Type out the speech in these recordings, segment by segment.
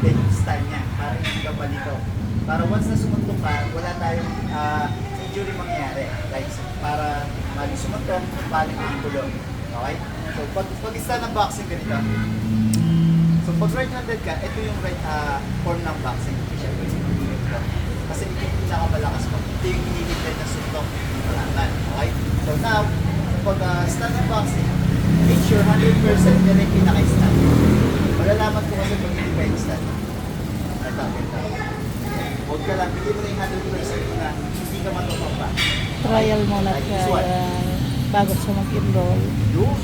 then yung stand niya, para hindi ka palito. Para once na sumuntok ka, wala tayong injury mangyayari. Like, para mali sumuntok, paling ang gulo. Okay? So, pag stand ng boxing ganito, so pag right-handed ka, ito yung right form ng boxing. Siyempre, ito. Kasi ito yung pinakamalakas mo. Ito yung hinihilig na suntok ng kalaban. Okay? So now, pag stand ng boxing, make sure 100% yan yung pinaka-stand. Malalaman ko kasi pag hindi kayo stand. Ito. Huwag ka lang, hindi mo na yung 100% na hindi ka matupang pa. Trial muna Like trial bago siya mag-enroll. Yun.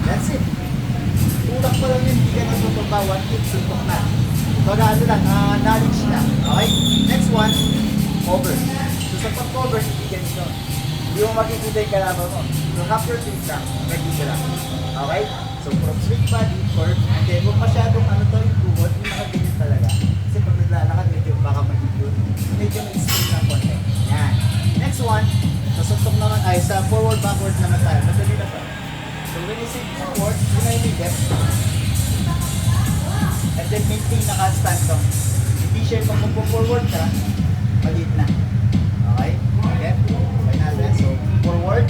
That's it. Tulak pa lang yun, hindi ka natutong pa, 1 hit, suntok na. Baga ano lang, knowledge na. Okay? Next one, cover. So sa pag-cover, hindi ganito. Hindi mo makikita yung kalaban mo. So half your feet lang, ganito lang. Okay? So from straight body, curve, and then huwag masyadong ano to yung tuhod, yung nakaganyan talaga. Kasi pag naglalakad, medyo baka mag-igod. Medyo may-spin ng konti. Yan. Next one, sa suntok naman, ay sa forward-backward naman tayo. Madali na to. So when you say forward, yun ay may left. And then maintain naka-stand to. Hindi siya pag magpo-forward ka, maliit na. Okay? Okay? Okay natin. So forward.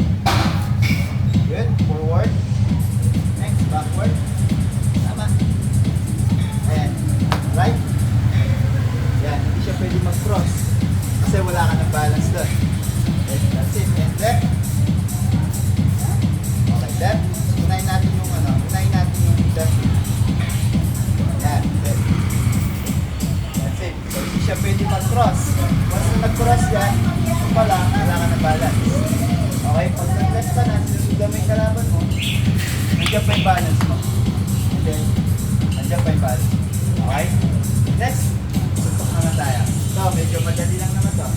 Good. Forward. Next, backward. Tama. Ayan. Right. Yan. Hindi siya pwede mag-cross. Kasi wala ka ng balance doon. Okay, that's it. And left. Okay, left. Unahin natin yung left. Yan, left. That's it. So, hindi siya pwede mag-cross. Once na nag-cross yan, ito pala, wala ka ng balance. Okay, pag nag-left ka na, sinusuga mo yung kalaban mo, nandiyan pa yung balance mo. And then, nandiyan pa yung balance. Okay? Next, suntok naman tayo. So, medyo madali lang naman to.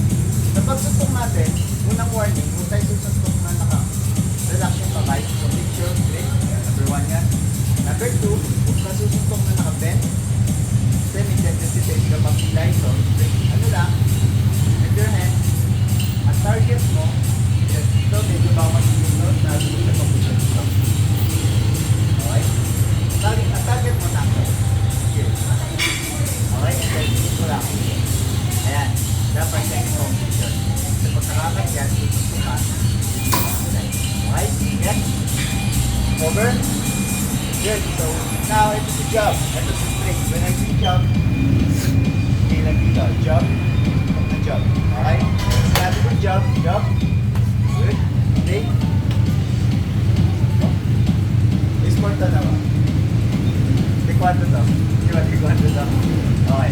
Sa pagsuntok natin, unang warning, kung tayo susuntok na naka-relax yung kamay, so picture, great, number 1 yan. Number 2, kung nasusuntok na naka-bend, kasi may tendency pwede ka mag-pilay, so ano lang, with your hand, ang target mo, ito medyo baka mag-sunod, naroon siya pag-push ito. Okay? Ang target mo na ito. Okay, and then dito lang. Ayan, dapat yan yung competition. Kasi pag nakakat yan, ito ka. Okay, yan. Over. Good, so now ito si jump. Ito si straight. When I see jump, hindi lang dito. Jump, huwag na jump. Okay, sabi ko jump. Good, okay. Sport na naman. Taekwondo to. Di ba taekwondo to? Okay.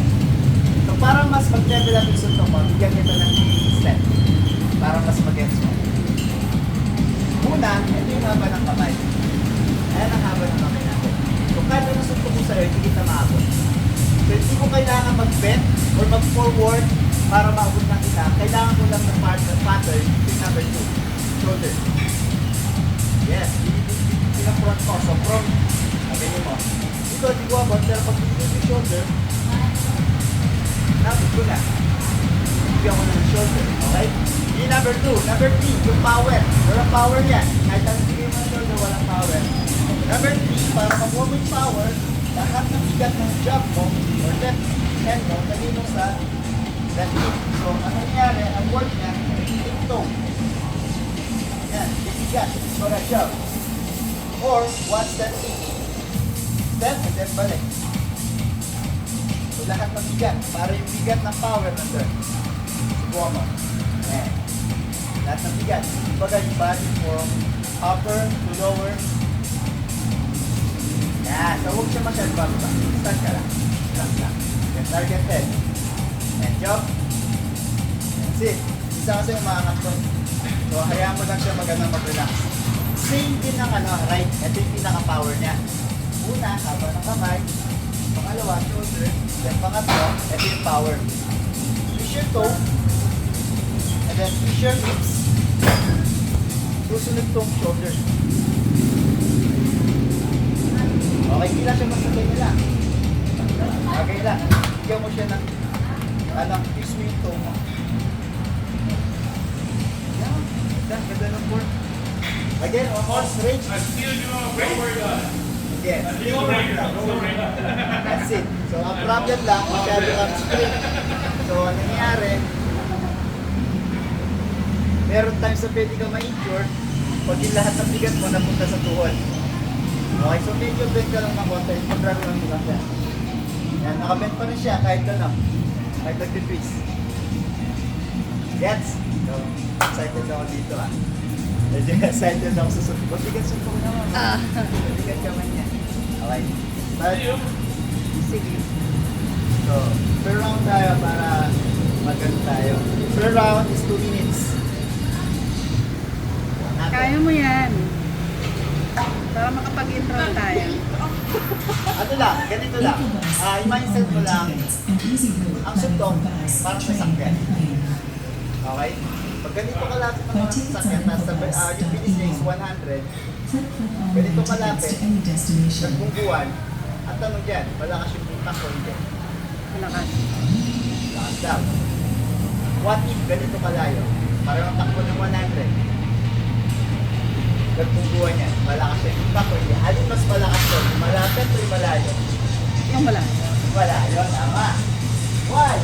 So para mas mag-level up yung suntok mo, bigyan kita ng step. Para mas mag-gets mo. Una, ito yung haba ng kamay. Ayan ang haba ng kamay natin. So kada na suntok mo sa'yo, hindi kita maabot. So hindi mo kailangan mag-bend or mag-forward para maabot ng kita. Kailangan mo lang ng pattern, yung number 2. Shoulder. Yes, pinag-front ko. So from, ganyan mo. Ito, hindi ko abot, pero pag pinag yung shoulder, nabot ko na. Bigyan ko na ng shoulder, okay? Yung number 2. Number 3, yung power. Walang power yan. Kahit ang sige mo ng shoulder, walang power. Number 3, para makuha mo yung power, lahat ng bigat ng jump mo, or left hand mo, lagay mo sa left hip. So, ang nangyari, ang work niya, yung toe. Yan, bigat. So, na-jump. Or, one step in. Step, and then balik. So, lahat ng bigat. Para yung bigat ng power nandun. Subuha mo. Ayan. Lahat ng bigat. Ibaga yung body from upper to lower. Yan. So, huwag siya masyadong bababa. Stand ka lang. Stand lang. Then, target head. And jump. That's it. Isa kasi umaangat ko. So, hayaan mo lang siya magandang mag-relax. Same din ng right. Ito yung pinaka-power niya. Una, haba ng kamay. Pangalawa, shoulder. Then pangatlo, ito yung power. Push your toe. And then push your hips. Susunod tong shoulder. Okay, hindi lang siya masagay nila. Okay lang. Bigyan mo siya ng twist mo yung toe mo. Yan. Ganda ng board. Again, one more straight. I feel you are very well done. Yes. That's it. So, ang problem lang, masyado kang strict. So, ang nangyayari, meron times na pwede ka ma-injure pag yung lahat ng bigat mo napunta sa tuhod. Okay, so medyo bend ka lang ng konti. Pag-run lang mo lang siya. Yan, nakabend pa rin siya kahit ano. Kahit nag-twist. Gets? So, excited ako dito ah. Medyo excited ako sa sunod. Mabigat sa tuhod naman. Mabigat kamay niya. Okay. But, Sige. so, per round tayo para magano tayo. Per round is 2 minutes. Kaya mo yan. Para makapag-intro tayo. Ano lang, ganito lang. I-mindset mo lang, ang suntok, parang sasakyan. Okay? Pag ganito kalapit ng mga sasakyan, yung bilis niya is 100, ganito kalapit, nagbubuan, ang tanong dyan, malakas yung butak o hindi? Malakas. Lakas daw. What if ganito kalayo? Parang takbo ng 100. Nagbubuan yan, malakas yung butak o hindi? Alin mas malakas doon? Yung malapit o yung malayo? Yung malakas. Malayo, tama. Why?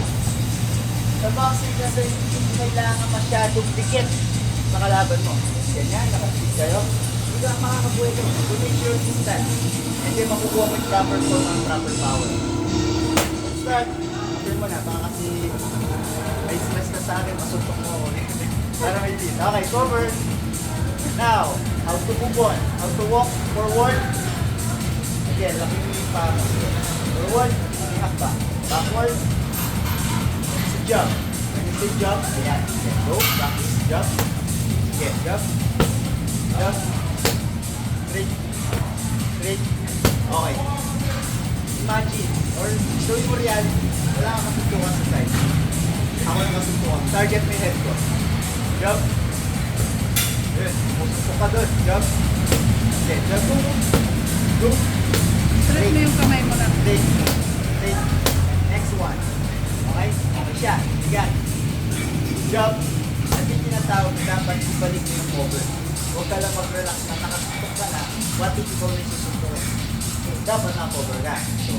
Sa boxing kasi hindi kailangan masyadong dikit sa kalaban mo. Ganyan, nakapit kayo. Hindi ka makakabuhay ko. To make sure distance. And then makukuha mo yung proper form and proper power. Let's start. After mo na, baka kasi may stress ka sa akin, masuntok mo ako. Para may lead. Okay, cover. Now, how to move on. How to walk forward. Again, laki mo yung paa mo. Forward, ihak ba? Backward. Jump. When you say jump, ayan. Okay, go. Practice. Jump. Okay, jump. Jump. Straight. Straight. Okay. Imagine, or showing mo reality, wala kang kasuntukan sa side. Ako yung kasuntukan. Target mo yung head ko. Jump. Good. Pusuntok ka doon. Jump. Okay, jump. Go. Straight mo yung kamay mo lang. Straight. Straight. Next one. Okay? Okay siya. Yan. Jump. At yung tinatawag na dapat ibalik mo yung cover. Huwag ka lang mag-relax na nakasuntok ka na. What if ikaw na susuntok? So, dapat na-cover ka. So,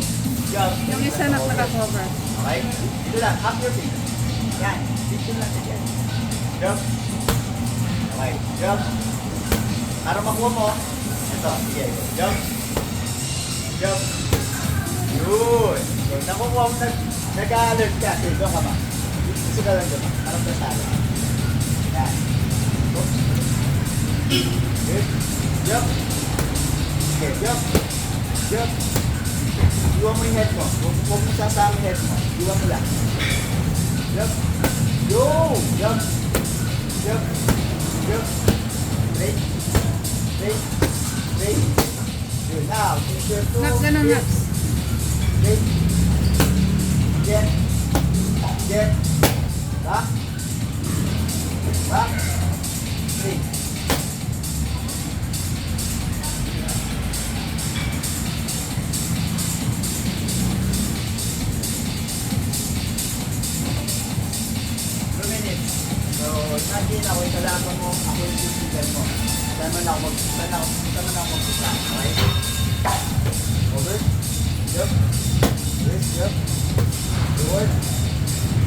jump. Yung isa na naka-cover. Okay? Dito lang. Half your feet. Yan. Dito lang siya dyan. Jump. Okay. Jump. Para makuha mo. Ito. Sige. Jump. Jump. Yun. So, nakukuha mo nag-alert ka. Okay, doon ka ba? Gusto ka lang doon. Parang kasala. Yan. Go. Good. Jump. Okay, jump. Jump. Iwan mo yung head mo. Huwag mo sasama yung head mo. Iwan mo lang. Jump. Yo! Jump. Jump. Jump. Straight. Straight. Straight. Good. Now, finish your two. Ganun na. Straight. Get. Get. Back. Back. Straight. So, imagine ako yung kalaban mo, ako yung sisigan mo. Saan man ako mag-isa. Okay? Over. Jump. Wrist, jump. Forward.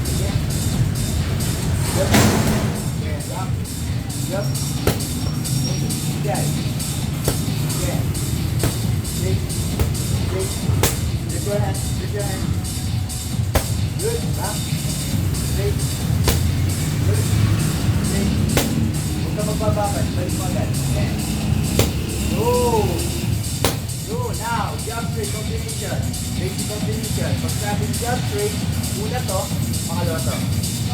Again. Jump. Again. Back. Jump. Again. Again. Straight. Straight. Lift your hand. Lift your hand. Good. Back. Straight. Good. Straight. Huwag ka magbababad. Balik mo agad. Again. Go. Go. Now, jump straight combination. Basic combination. Pag sabing jump straight, una to, pangalawa to.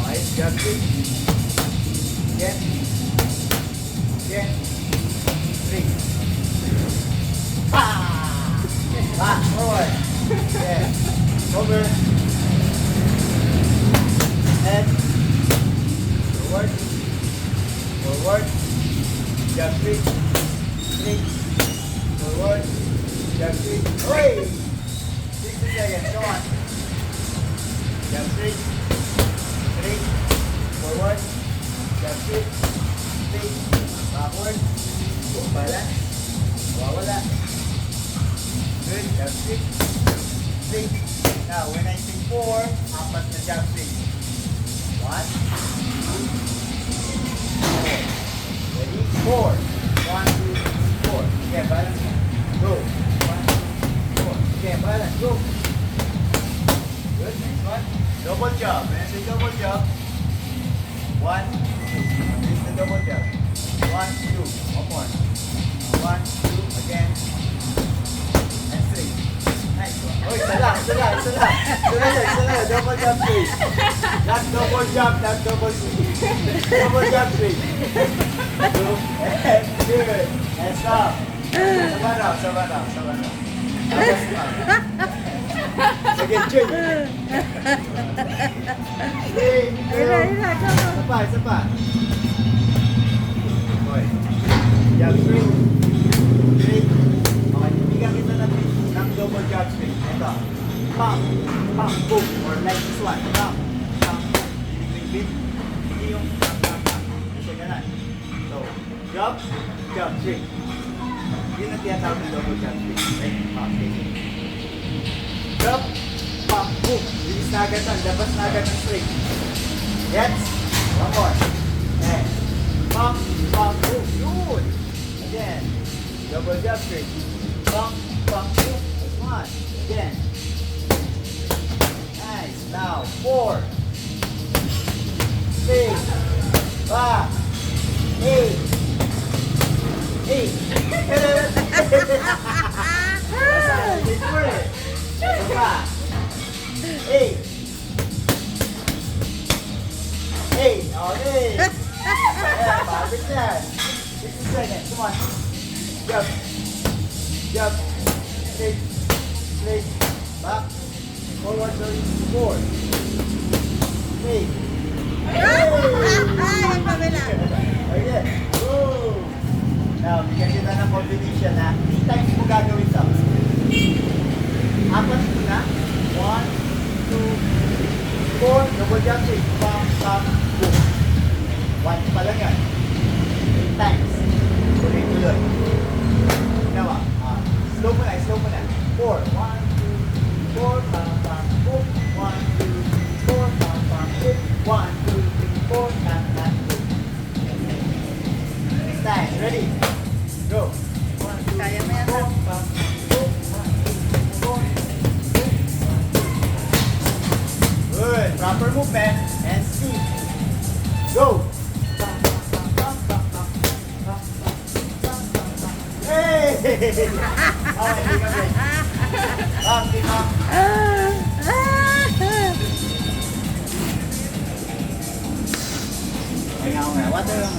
Okay? Jump straight. Again. Again. Straight. Pa! Back. Forward. Yeah. Over. Head. Forward. Forward. Jump straight. Straight. Forward. Jump straight. Oi! 60 seconds. Come on. Jump straight. Straight. Forward. Jump straight. Straight. Backward. Balance. Wawala. Good. Jab sweep. Sweep. Now, when I say 4, apat na jab sweep. 1, 2, 4. Ready? 4. 1, 2, 4. Okay, balance. Go. 1, 2, 4. Okay, balance. Go. Good. Next one. Double jump. When I say double jump, 1, 2. This is the double jump. 1, 2. One more. 1, 2. Again. And 3. Nice one. Oh, isa lang. Double jump 3. Not double jump, not double sweep. Double jump 3. 2. And good. And stop. Sama raw. Tapos na. Sige, Jun. 3, 2. Isa pa. Okay. Jab straight. Straight. Okay, bibigyan kita ng double jab straight. Ito. Pump. Pump. Boom. Or like this one. Pump. Pump. Big. Hindi yung pump. Hindi siya ganun. So, jab. Jab straight. Yun ang tinatawag ng double jab straight. Right? Pump. Jab. Pump. Boom. Bilis na agad lang. Labas na agad ng straight. Yes. One more. And pump. Pump. Boom. Yun. Again. Double jab straight. Pump. Pump. Boom. That's one. Again. Nice. Now, 4, 6, 5, 8. 8. That's for it. Isa 8. 8. Okay. Yeah, perfect yan. 60 seconds. Come on. Jump. Jump. Straight. Straight. Back. Forward. 4. 3. Ay, pamela. Okay. Go. Now, bigyan kita ng combination na 3 times mo gagawin ito. 4 muna. 1, 2, 4. Double jump straight. Bam, bam, boom. 1 pa lang yan. 3 times. Tuloy-tuloy. Ginawa. Slow mo na. 4. 1, 2, 4. Bam, bam, boom. 1, 2, 4. Bam, bam, boom. 1, 2, 3, 4. Bam, bam, boom. Next time. Ready? Go. 1, 2, 3, 4. Kaya mo yan, ha? Bam, bam, boom. 1, 2, 3, 4. Good. Proper movement. And speed. Go. Hey! Okay, hindi ka break. Keep up. Ay, nga ako nga. Water lang.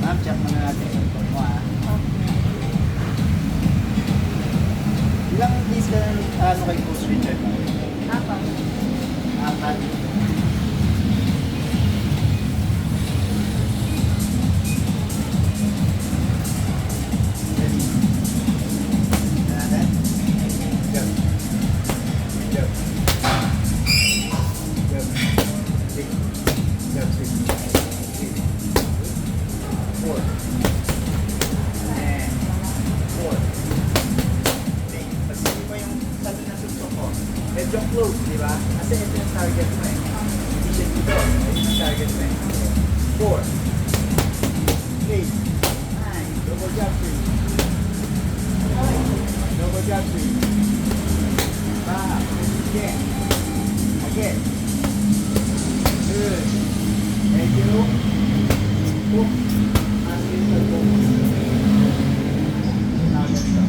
Ma'am, check muna natin yung report mo, ha? Ilang days ka na kay Coach Richard? Apa? 4. Medyo close, di ba? Kasi ito yung target mo eh. Hindi siya dito. Ito yung target mo eh. 4. 3. 9. Double jab 3. Double jab 3. Back. Again. Again. Good. Thank you. Hook. Hospital hook. Now let's go.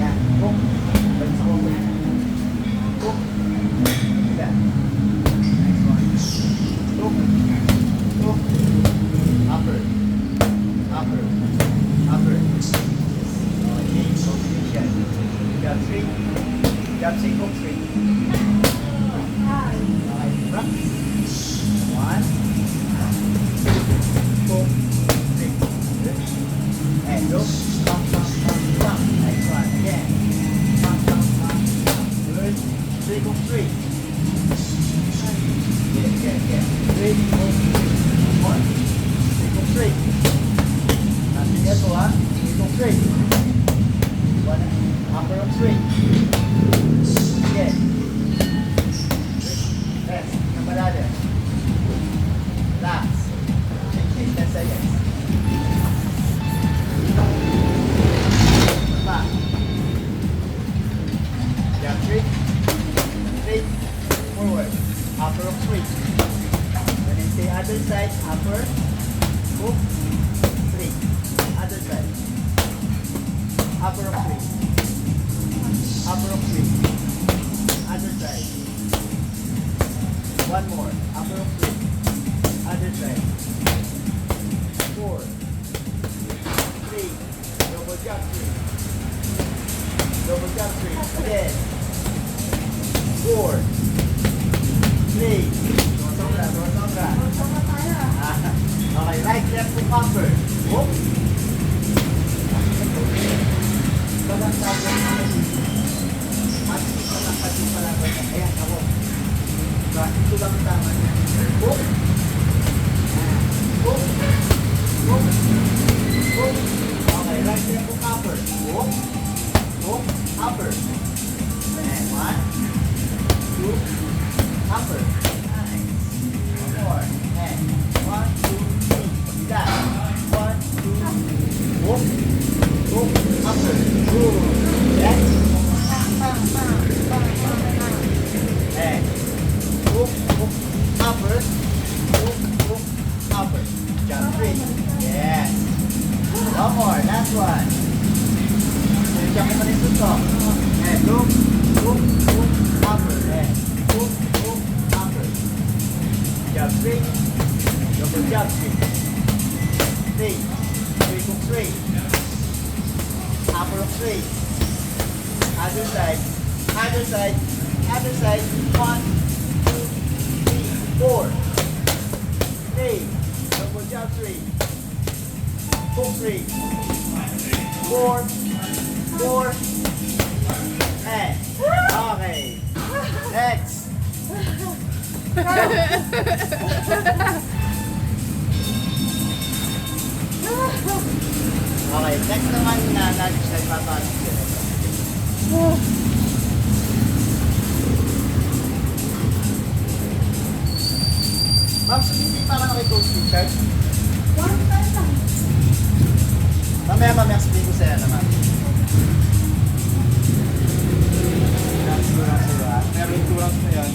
Yan. Hook. Let's go. Hook. That. Next one. Hook. Hook. Upper. Upper. Upper. Okay. Combination. Jab straight. Jab straight. Hook straight. Okay. Back. 1. Hook. Straight. Good. And go. Bump, bump, bump, bump. Next one. Again. Bump, bump, bump, bump. Good. Straight, hook straight. Again. Straight, hook. 1. Straight, hook straight. Natin ito ha. Straight, hook straight. 1. upper of straight. When I say other side, upper, hook, straight. Other side. Upper of straight. Upper of straight. Other side. One more. Upper of straight. Other side. 4, 3, double jump straight. Double jump straight. Again. 4, 3. Sobra. Okay, right, left to upper. Hook. Bagang tawag naman. Pati pala. Ayan, ako. Ito lang ang tama niya. Hook. Hook. Hook. Hook. Okay, right left to upper. Hook. Hook. Upper. And 1, 2, upper. Nice. One more. And 1, 2, 3. That. 1, 2, hook. Hook. Upper. Good. Next. And hook. Hook. Upper. Hook. Hook. Upper. Jump straight. Yes. One more. Last one. Jump mo rin ito. And hook. Hook. Hook. Upper. And hook. Hook. Upper. Jump straight. Double jump straight. Straight. Straight hook straight. Upper of straight. Other side. Other side. Other side. 1, 2, 3, 4. Straight. Double jump straight. Hook straight. 4, 4, and okay. Next. Okay, next naman na natin siya ipapasok siya. Ma'am, sumisi pa ka na kay Coach Richard? Mamaya sabihin ko sa'yo naman. Pero yung turang na yan,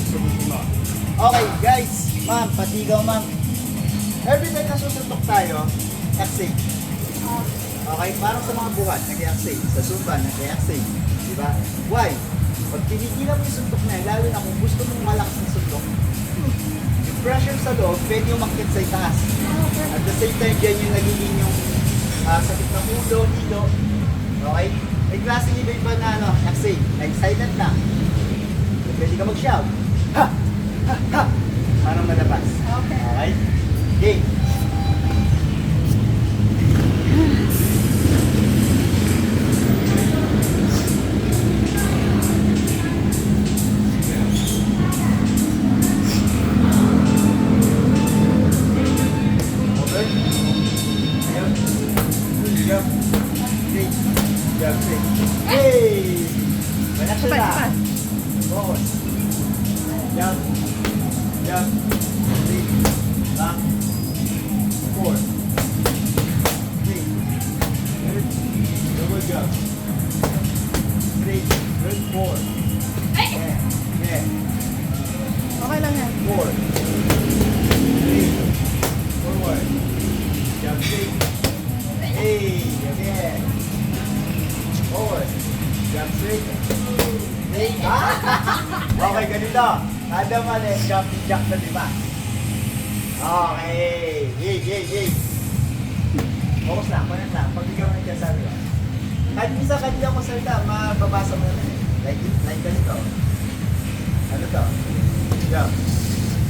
sumisi mo. Okay, guys. Ma'am, patigaw ma'am. Every time na susuntok tayo, exhale. Okay, parang sa mga buhat, nag-exhale. Sa Zumba, nag-exhale. Diba? Why? Pag tinigilan mo yung suntok na yan, lalo na kung gusto mong malakas na suntok, yung pressure sa loob, pwede yung makit sa itaas. At the same time, yan yung nagiging yung sakit ng ulo, hilo. Okay? May klase iba-iba na exhale. Like silent na. Pwede ka mag-shout. Ha! Ha! Ha! Parang malabas. Okay? Okay. Hey! Banyak siya na. Focus. Jump. Jump. 3. Back. 4. 3. Good. Double jump. 3. Good. 4. Yeah. Yeah. Okay lang yan. 4. 3. Forward. Jump straight. Hey! Again. Forward. Jump straight. Straight. Okay, ganito. Kada mali, jumping jack na diba? Okay. Yay. Focus lang, panat lang. Pag ikaw na dyan sabi ko. Kahit minsan hindi ako salita, mababasa mo naman eh. Like ganito. Ano to? Jump.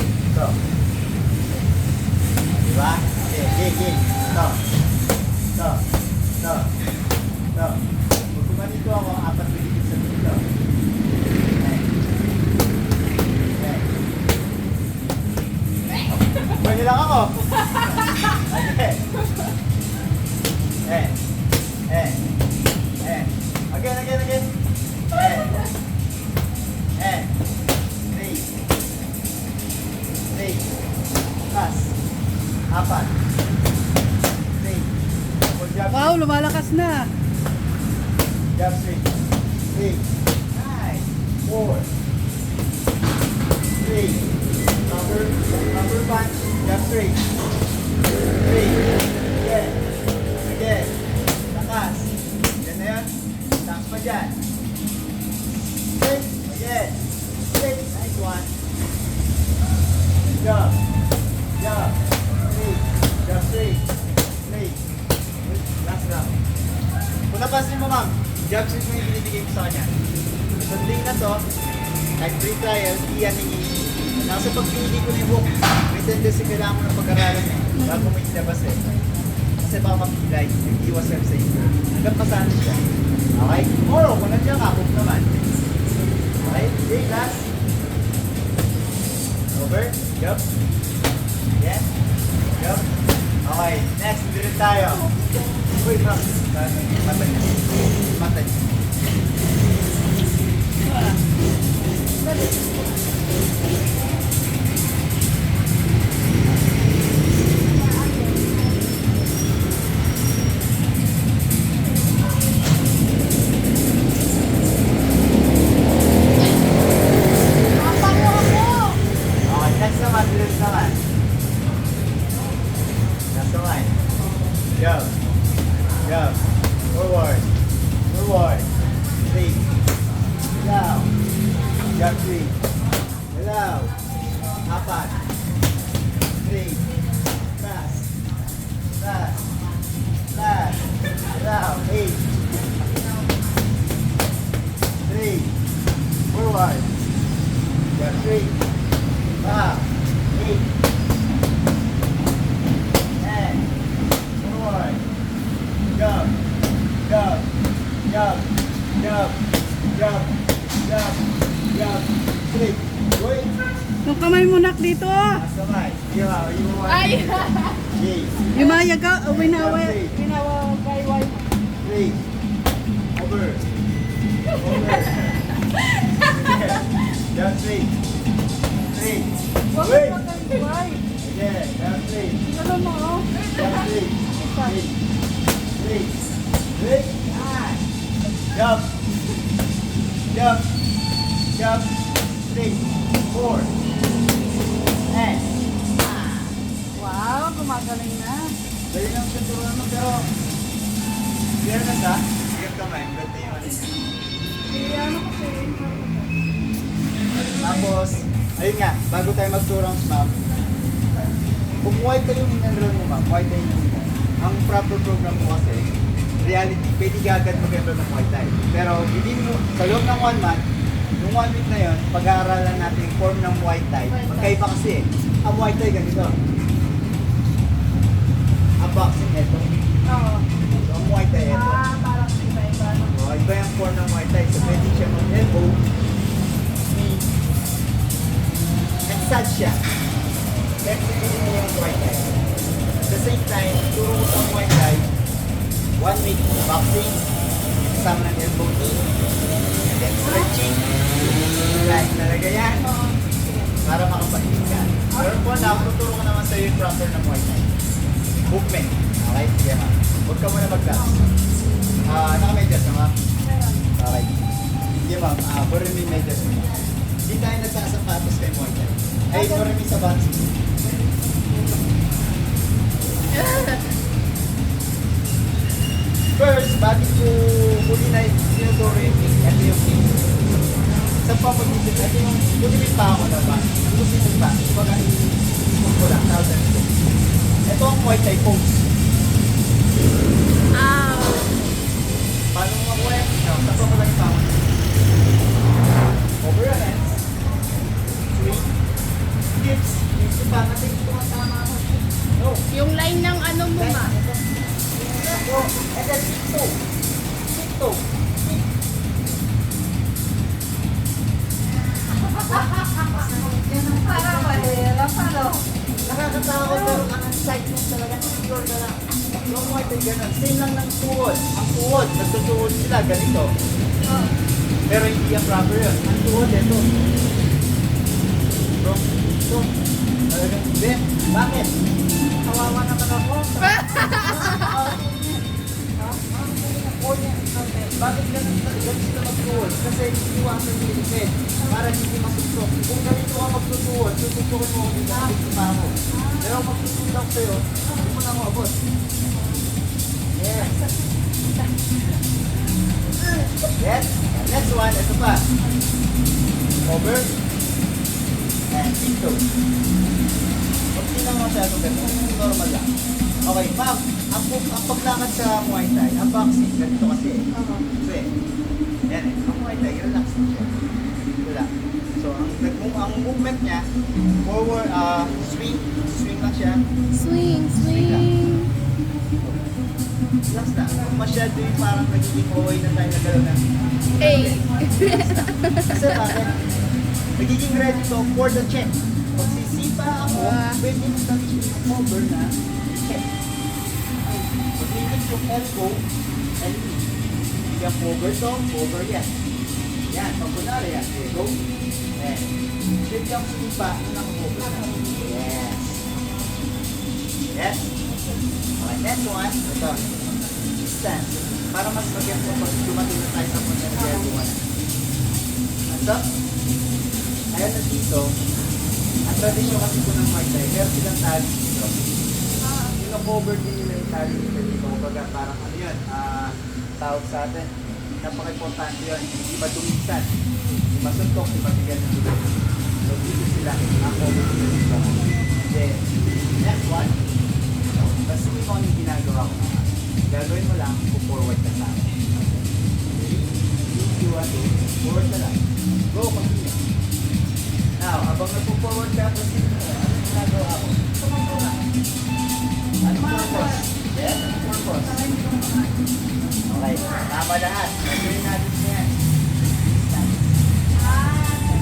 Ito. Diba? Okay, Ito. Pag kumanito ako, 4 piligid sa dito. Pwede lang ako. Okay. Again. Three. Pass. 4. 3. Wow, lumalakas na. Jump straight. 3. Nice. 4. 3. proper punch, jab straight. Straight. Again. Again. Takas. Yan na yan. Takas pa dyan. Straight. Again. Straight. Nice one. Jab. Jab. Straight. Jab straight. Straight. Last round. Kung napansin mo ma'am, jab straight mo yung binibigay ko sa kanya. Sundin na to, kahit free trial, iyan ni nasa pagpili ko ni Book, may tendency kailangan mo ng pag-aralan eh, bago mo ilabas eh. Kasi baka mapilay, nag-iwas ka sa iyo. Hanggang pasanin siya. Okay? Tomorrow, kung nandiyan ka, Book naman. Okay? Okay, last. Over. Yup. Yes. Yup. Okay, next, dito tayo. Uy, ma'am. Mata niya. Mata niya. Okay, next naman, bilis naman. Next naman. Jump. Jump. Forward. Forward. Three. Down. Jump three. Allow. Apat. Three. Last. Last. Last. Allow. Eight. Three. Forward. Jump three. Up. Eight. Ten. Forward. Jump. Jump. Jump. Jump. Jump. Jump. Jump. Straight. Wait. Yung kamay mo nak dito. Masamay. Ay! Yay. Yumaya ka, winawa kayway. Three. Over. Over. Down three. Three. Wait. Again. Down three. Ano mo? Down three. Three. Three. Three. Ah. Jump. Jump. Jump. Three. Four. And. Ah. Wow, gumagaling na. Dali lang siya turuan mo pero clear na siya. Sige kamay. Ganda yung ano niya. Ano kasi? Tapos, ayun nga, bago tayo mag-2 rounds, ma'am, kung Muay Thai yung in-enroll mo, ma'am, Muay Thai yung ang proper program mo kasi, reality, pwede agad mag-enroll ng Muay Thai. Pero, hindi mo, sa loob ng 1 month, yung 1 week na yun, pag-aaralan natin yung form ng Muay Thai. Magkaiba kasi eh. Ang Muay Thai ganito. Ang boxing ito. Oo. So, ang Muay Thai ito. Parang iba-iba. So, iba yung form ng Muay Thai. So, pwede siya mag-elbow, knee, and sad siya. Flexibility mo yung Muay Thai. At the same time, turo ko sa Muay Thai, 1 week boxing, kasama ng elbow knee, and then stretching. Relax talaga yan. Para makapagin ka. Pero po na, tuturo ko naman sa'yo yung proper na Muay Thai. Movement. Okay? Sige ma'am. Huwag ka muna mag-dance. Naka-medyas na ma'am? Okay. Sige ma'am. Puro may medyas mo. Hindi tayo nagsasapatos kay Muay Thai. Ay, puro may sapatos. First, bago ko huli na sinuturo yung kick, ito yung kick. Sa pamagigit, ito yung huli pa ako naman. Huli pa. Kumbaga, ko lang, thousand ko. Ito ang Muay Thai pose. Ow! Paano mo makuha yan? Tapos mo lang yung pako. Over your hands. Swing. Dips. Dips yung pa. Kasi tumatama ako. No. Yung line ng ano mo ma. Go. And then kick toe. Kick toe. Kick. Parang mahirap, ano? Nakakatakot pero ang excitement talaga. Secure ka lang. Yung Muay Thai ganun. Same lang ng tuhod. Ang tuhod, nagtutuhod sila ganito. Pero hindi ang proper yun. Ang tuhod, ito. Bro, ito. Talagang, Ben, bakit? Kawawa naman ako. Bakit ganun sila magtuhod? Kasi iwasan yung lipid para hindi masuksok. Kung ganito ka magtutuhod, tutukin mo ako dito, hindi pa ako. Pero pag tutulak ako sa'yo, hindi mo na ako abot. Yes. Yes. Next one, ito pa. Over. And tiptoe. Pag hindi naman masyado ganun, normal lang. Okay, ma'am, ang paglakad sa Muay Thai, ang boxing, ganito kasi. So, yan eh, ang Muay Thai, relax lang siya. Ito lang. So, ang movement niya, forward, swing lang siya. Swing, swing. Relax na. Kung masyado yung parang nagiging OA na tayo na gano'n na. Hey. Kasi bakit? Nagiging ready to for the check. Pag sisipa ako, pwede mo sabihin yung cover na check. Pag-limit yung elbow, and yung cover to, cover yan. Yan, pag kunwari yan, go. Yan. Pwede yung sisipa, naka-cover na. Yes. Yes. Okay, next one, ito. Stand. Para mas mag-get mo pag dumating na tayo sa punta na gagawa na. Ito. Ayan na dito. Ang tradisyon kasi po ng Muay Thai, meron silang tali dito. Cover din nila yung tali dito. Kumbaga parang ano yun, tawag sa atin. Napaka-importante yun. Hindi madumisan. Hindi masuntok, hindi mabigyan ng dulo. So dito sila, ang cover nila dito. Then, next one. Basta hindi ko anong ginagawa ko. Gagawin mo lang, forward ka sa akin. Okay? 3, 2, 1, forward ka lang. Go, continue. Now, habang nagpo-forward ka, proceed mo. Ano ginagawa ko? Tumakbo lang. Ano purpose? Yes, purpose. Okay, tama lahat. Gagawin natin yan.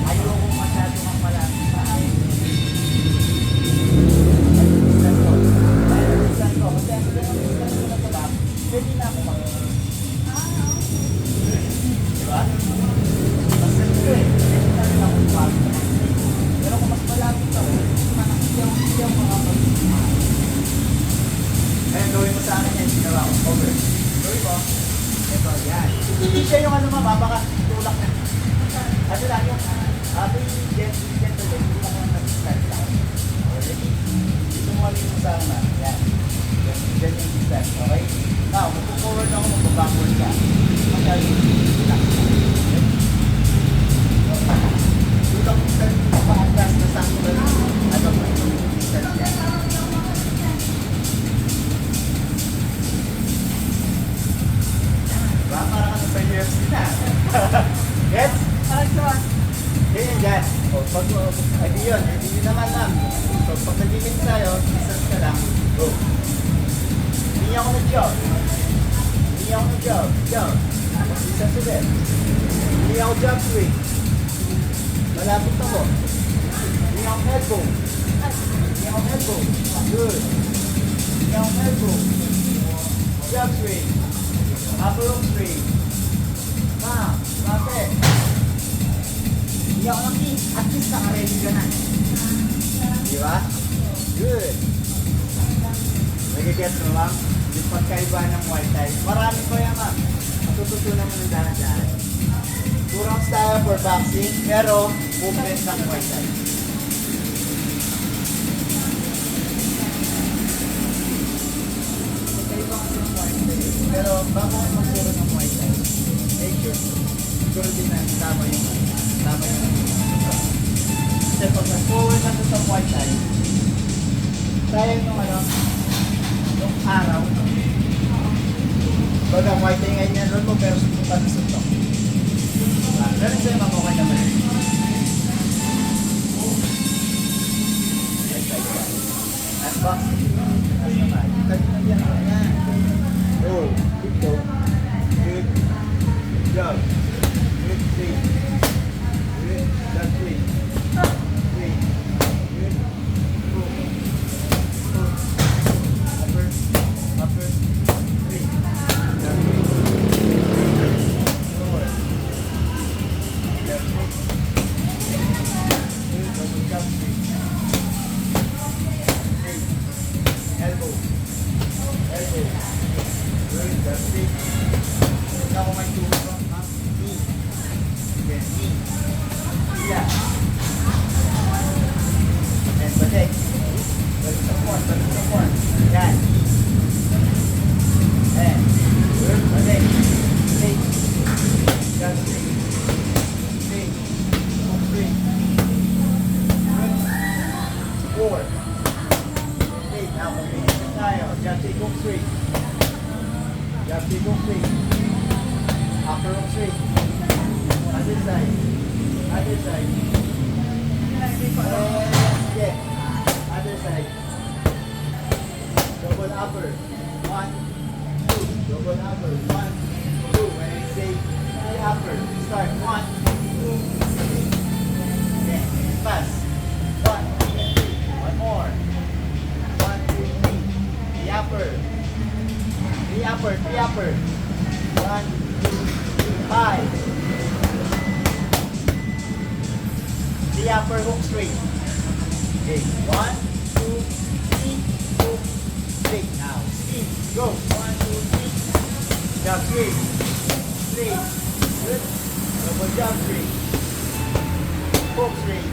Ayoko masyado kang malapit pa. Pwede na ako makita. Diba? Basta ito eh. Pwede na rin ako makita. Pero kung mas malapit ako, hindi ako makapag-isip. Kaya gawin mo sa akin yan, ginawa ko. Over. Gawin mo. Ito, yan. Hindi siya yung ano mababa tulak na. Ano lang yung habang yung gentle, hindi lang ako nag-stand lang. Ready? Dito mo kami sa una. Yan. Yan yung distance, okay? Now, magpo-forward ako, magpo-backward ka. Magkali, relax. Dito ang distance mo pa-atras na sakto na lang. Ano mo yung distance yan? Diba? Parang ano sa UFC na. Gets? Parang siya. Ganyan dyan. O, pag, edi yun, edi yun naman lang. So, pag nag-limit tayo, distance ka lang, go. Hindi ako nag-jog. Hindi ako nag-jog. Jog. Distance ulit. Hindi ako jog swing. Malapit ako. Hindi ako elbow. Hindi ako elbow. Good. Hindi ako elbow. Jog swing. Upper rope swing. Bakit? Hindi ako nag-kick. At least naka-ready ka na. Di ba? Good. Nagigets mo, ma'am? Yung pagkaiba ng Muay Thai. Marami pa yan, ma'am. Matututunan mo ng dahan-dahan. Turang style for boxing, pero movement ng Muay Thai. Pagkaiba kasi ng Muay Thai. Pero bago ka magturo ng Muay Thai, make sure, siguro din na tama yung kasi pag nag-forward na sa Muay Thai, sayang yung ano, yung araw. Baga Muay Thai ngayon yan ron mo, pero susunod na suntok. Pero sa'yo mamukha naman. At boxing. At naman. Kanina yan. Yan. Go. Keep go. Good. Jog. Good. Swing. Good. Jog swing. Swing. Good. Go. Go. Upper. Upper. Swing. Jog swing. Forward. Jog swing. Good. Double jog swing. Swing. Elbow. upper. 1, 2. Double upper. 1, 2. When I say the upper, start. 1, 2, 3. Okay, pass. 1, 2, 3. One more. 1, 2, 3. The upper. The upper. The upper. 1, 2, 3, 5. The upper hook straight. Okay, 1, 2, 3, hook straight. Now, speed. Go. 1, 2, 3. Jump straight. Straight. Good. Double jump straight. Hook straight.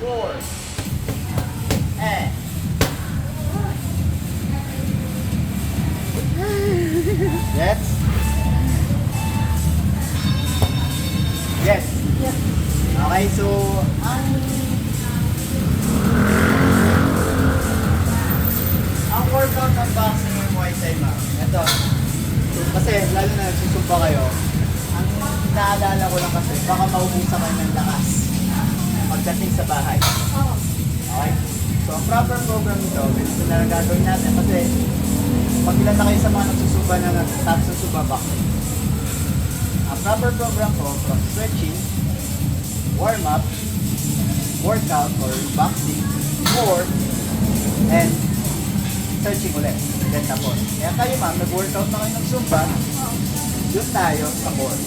4. And. Yes. Yes. Yes. Okay, so ang workout ng boxing and Muay Thai, ma'am, ito, kasi lalo na nagsusumpa kayo, ang naalala ko lang kasi, baka maubusan kayo ng lakas pagdating sa bahay. Oo. Okay? So, ang proper program nito, ganito na lang gagawin natin kasi pag ilan na kayo sa mga nagsusuba na nagsusuba boxing. Ang proper program ko, from stretching, warm-up, workout or boxing, core, and stretching ulit. Then tapos. Kaya kayo ma'am, nag-workout na kayo ng Zumba, yun tayo sa core.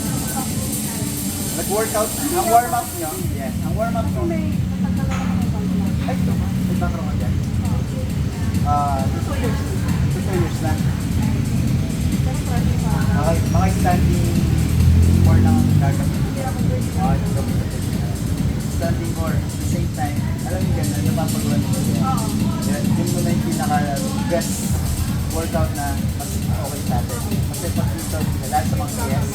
Nag-workout, ang warm-up nyo, yes, ang warm-up nyo, May natagdagan ako ng background. ay ito ma'am, may background ka dyan. 2 years. 2 years na. Pero pwede pa. Okay, mga standing core lang ang gagawin. Hindi ako pwede. Standing core, at the same time, alam niyo ganun, napapagawa nyo. Oo. Yun muna yung pinaka-best workout na mas okay sa atin. Kasi pag dito, lahat sa mga yes,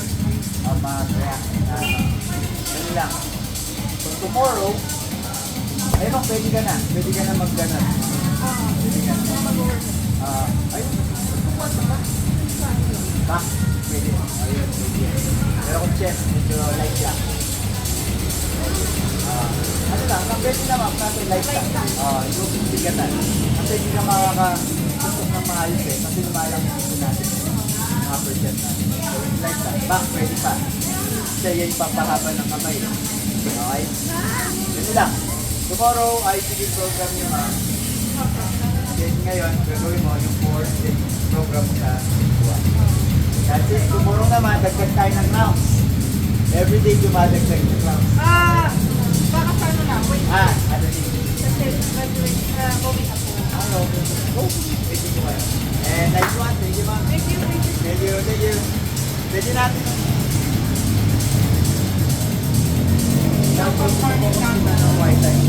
mag-react na ganun lang. So tomorrow, ayun o, pwede ka na. Pwede ka na mag-ganon. Oo. Pwede ka na. Mag-work. Ayun, kumpas ka ba? Back, pwede. Ayun, pwede. Pero kung chest, medyo light lang. Ano lang, pwede naman natin light lang. Yung bigatan. Kasi hindi ka makakatusok ng maayos eh. Kasi lumalang dito natin. Ang upper chest natin. So, yung light lang. Back, pwede pa. Kasi yan papahaba ng kamay. Okay? Ganun lang. Tomorrow, ay sige program nyo ha. Then ngayon, gagawin mo yung 4 day program mo sa buwan. That's it. Tomorrow naman, dagdag tayo ng rounds. Everyday dumadagdag ng rounds. Baka sa ano lang, wait. Ano din? Kasi graduate, going ako. Ano? Oh, pwede ko kayo. And nice one. Thank you, ma'am. Thank you, thank you. Thank you, thank you. Pwede natin. Tapos, kung ano ng white time.